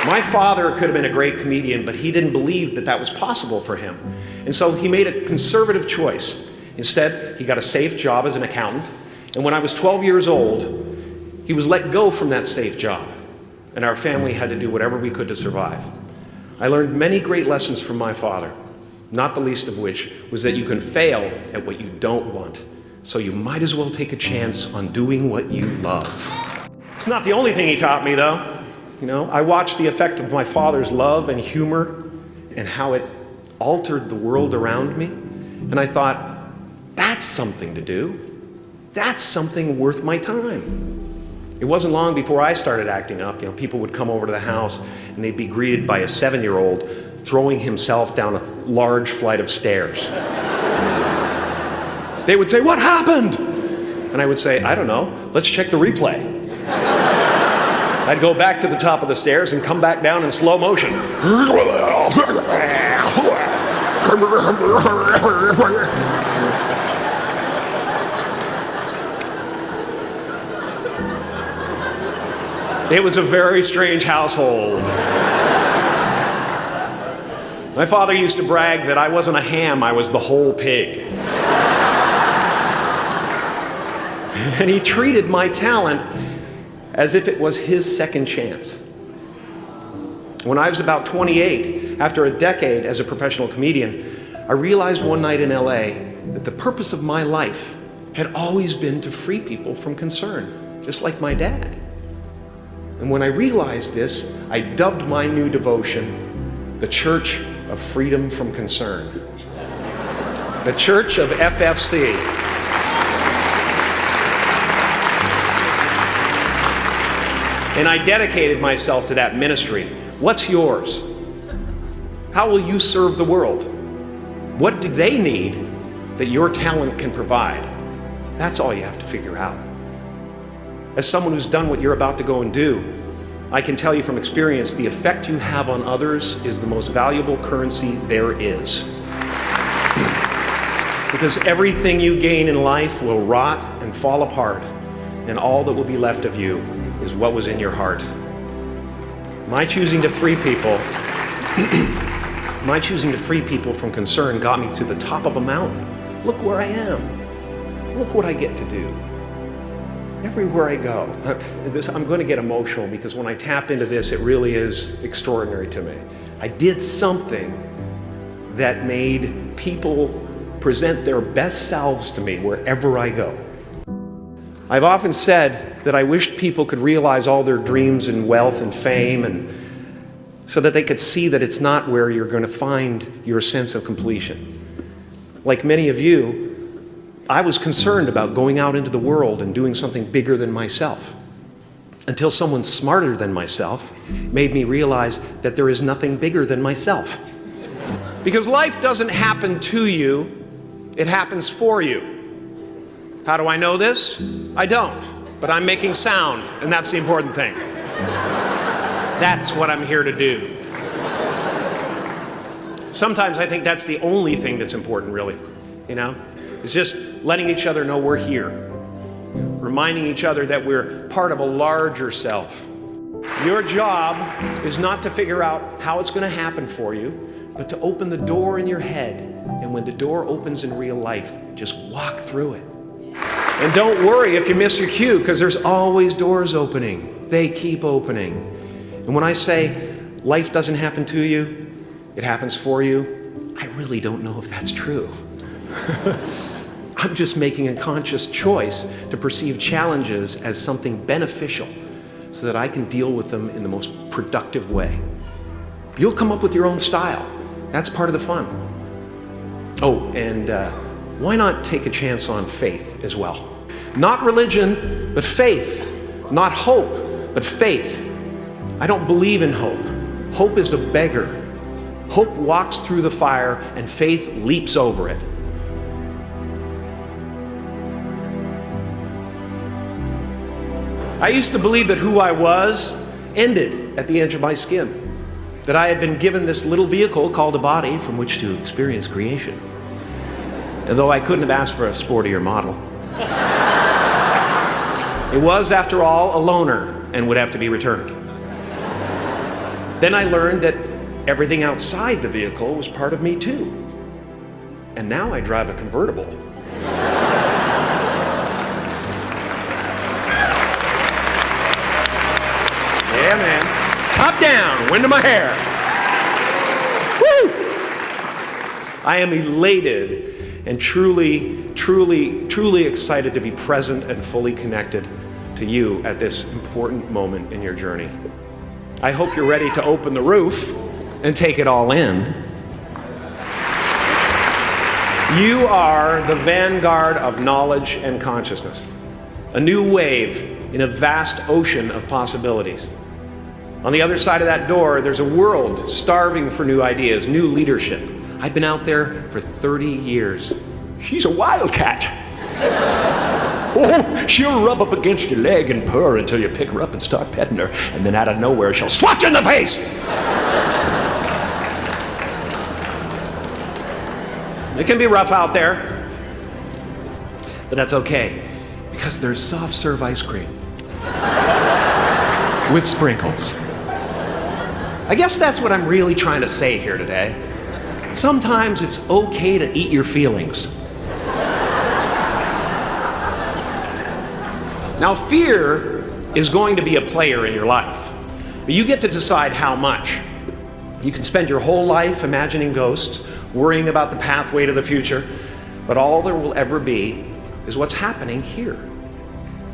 My father could have been a great comedian, but he didn't believe that that was possible for him. And so he made a conservative choice. Instead, he got a safe job as an accountant. And when I was 12 years old, he was let go from that safe job. And our family had to do whatever we could to survive. I learned many great lessons from my father, not the least of which was that you can fail at what you don't want. So you might as well take a chance on doing what you love. It's not the only thing he taught me, though. You know, I watched the effect of my father's love and humor and how it altered the world around me. And I thought, that's something to do. That's something worth my time. It wasn't long before I started acting up. You know, people would come over to the house and they'd be greeted by a 7-year-old throwing himself down a large flight of stairs. They would say, "What happened?" And I would say, "I don't know. Let's check the replay." I'd go back to the top of the stairs and come back down in slow motion. It was a very strange household. My father used to brag that I wasn't a ham, I was the whole pig. And he treated my talent as if it was his second chance. When I was about 28, after a decade as a professional comedian, I realized one night in LA that the purpose of my life had always been to free people from concern, just like my dad. And when I realized this, I dubbed my new devotion the Church of Freedom from Concern. The Church of FFC. And I dedicated myself to that ministry. What's yours? How will you serve the world? What do they need that your talent can provide? That's all you have to figure out. As someone who's done what you're about to go and do, I can tell you from experience, the effect you have on others is the most valuable currency there is. Because everything you gain in life will rot and fall apart, and all that will be left of you is what was in your heart. My choosing to free people from concern got me to the top of a mountain. Look where I am. Look what I get to do. Everywhere I go. I'm going to get emotional because when I tap into this, it really is extraordinary to me. I did something that made people present their best selves to me wherever I go. I've often said that I wished people could realize all their dreams and wealth and fame, and so that they could see that it's not where you're going to find your sense of completion. Like many of you, I was concerned about going out into the world and doing something bigger than myself, until someone smarter than myself made me realize that there is nothing bigger than myself. Because life doesn't happen to you, it happens for you. How do I know this? I don't, but I'm making sound, and that's the important thing. That's what I'm here to do. Sometimes I think that's the only thing that's important, really, you know? It's just letting each other know we're here, reminding each other that we're part of a larger self. Your job is not to figure out how it's going to happen for you, but to open the door in your head, and when the door opens in real life, just walk through it. And don't worry if you miss your cue, because there's always doors opening. They keep opening. And when I say life doesn't happen to you, it happens for you, I really don't know if that's true. I'm just making a conscious choice to perceive challenges as something beneficial so that I can deal with them in the most productive way. You'll come up with your own style. That's part of the fun. Oh, and why not take a chance on faith as well? Not religion, but faith. Not hope, but faith. I don't believe in hope. Hope is a beggar. Hope walks through the fire and faith leaps over it. I used to believe that who I was ended at the edge of my skin. That I had been given this little vehicle called a body from which to experience creation. And though I couldn't have asked for a sportier model. It was, after all, a loaner and would have to be returned. Then I learned that everything outside the vehicle was part of me too. And now I drive a convertible. Yeah, man. Top down, wind in my hair. Woo! I am elated and truly excited to be present and fully connected to you at this important moment in your journey. I hope you're ready to open the roof and take it all in. You are the vanguard of knowledge and consciousness, a new wave in a vast ocean of possibilities. On the other side of that door, there's a world starving for new ideas, new leadership. I've been out there for 30 years. She's a wildcat. Oh, she'll rub up against your leg and purr until you pick her up and start petting her, and then out of nowhere, she'll swat you in the face. It can be rough out there, but that's okay, because there's soft serve ice cream with sprinkles. I guess that's what I'm really trying to say here today. Sometimes it's okay to eat your feelings. Now, fear is going to be a player in your life, but you get to decide how much. You can spend your whole life imagining ghosts, worrying about the pathway to the future, but all there will ever be is what's happening here,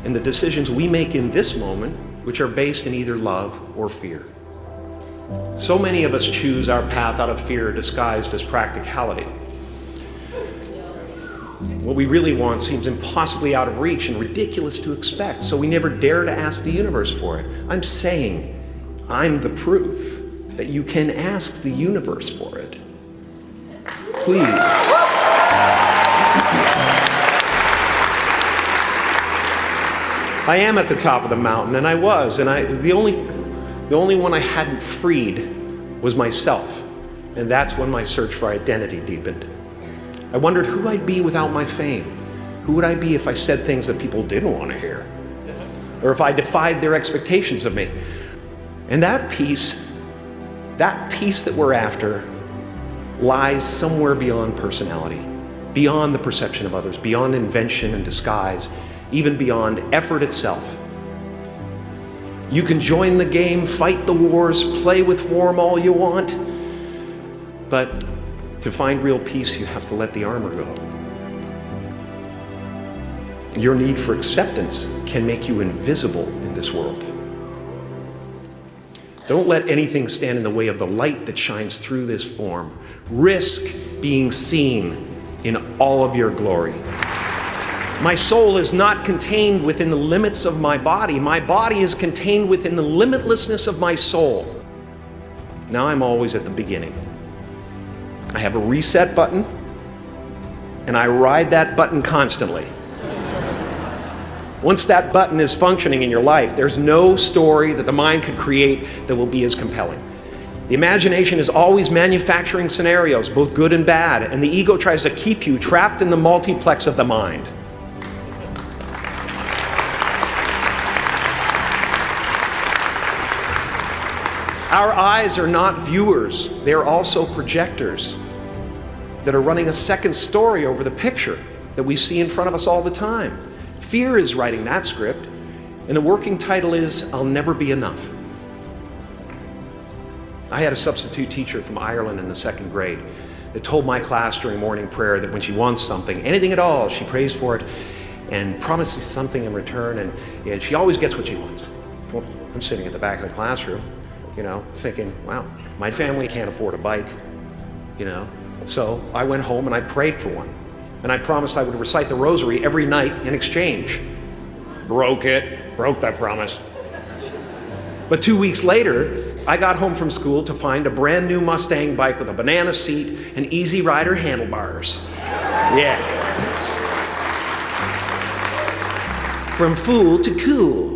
and the decisions we make in this moment, which are based in either love or fear. So many of us choose our path out of fear disguised as practicality. What we really want seems impossibly out of reach and ridiculous to expect, so we never dare to ask the universe for it. I'm saying I'm the proof that you can ask the universe for it. Please. I am at the top of the mountain, and I was, and the only one I hadn't freed was myself, and that's when my search for identity deepened. I wondered who I'd be without my fame. Who would I be if I said things that people didn't want to hear? Or if I defied their expectations of me? And that peace that we're after lies somewhere beyond personality, beyond the perception of others, beyond invention and disguise, even beyond effort itself. You can join the game, fight the wars, play with form all you want, but to find real peace, you have to let the armor go. Your need for acceptance can make you invisible in this world. Don't let anything stand in the way of the light that shines through this form. Risk being seen in all of your glory. My soul is not contained within the limits of my body. My body is contained within the limitlessness of my soul. Now I'm always at the beginning. I have a reset button, and I ride that button constantly. Once that button is functioning in your life, there's no story that the mind could create that will be as compelling. The imagination is always manufacturing scenarios, both good and bad, and the ego tries to keep you trapped in the multiplex of the mind. Our eyes are not viewers, they're also projectors that are running a second story over the picture that we see in front of us all the time. Fear is writing that script, and the working title is, I'll Never Be Enough. I had a substitute teacher from Ireland in the 2nd grade that told my class during morning prayer that when she wants something, anything at all, she prays for it and promises something in return, and she always gets what she wants. Well, I'm sitting at the back of the classroom, thinking, wow, my family can't afford a bike, So I went home and I prayed for one. And I promised I would recite the rosary every night in exchange. Broke that promise. But 2 weeks later, I got home from school to find a brand new Mustang bike with a banana seat and Easy Rider handlebars. Yeah. From fool to cool.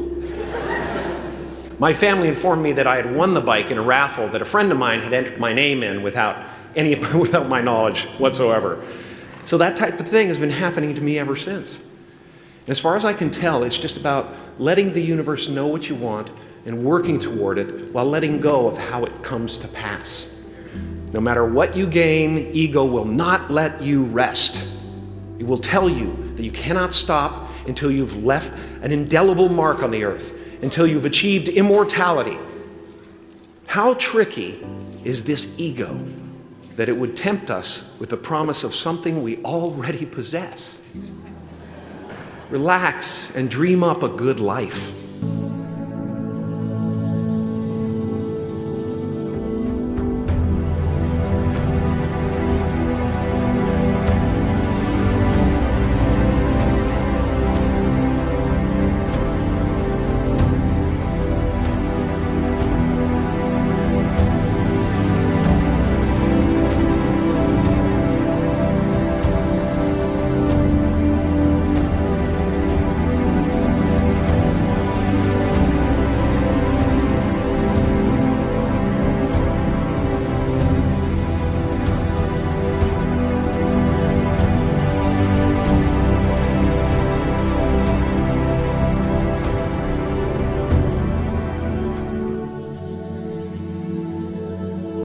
My family informed me that I had won the bike in a raffle that a friend of mine had entered my name in without my knowledge whatsoever. So that type of thing has been happening to me ever since. And as far as I can tell, it's just about letting the universe know what you want and working toward it while letting go of how it comes to pass. No matter what you gain, ego will not let you rest. It will tell you that you cannot stop until you've left an indelible mark on the earth, until you've achieved immortality. How tricky is this ego that it would tempt us with the promise of something we already possess? Relax and dream up a good life.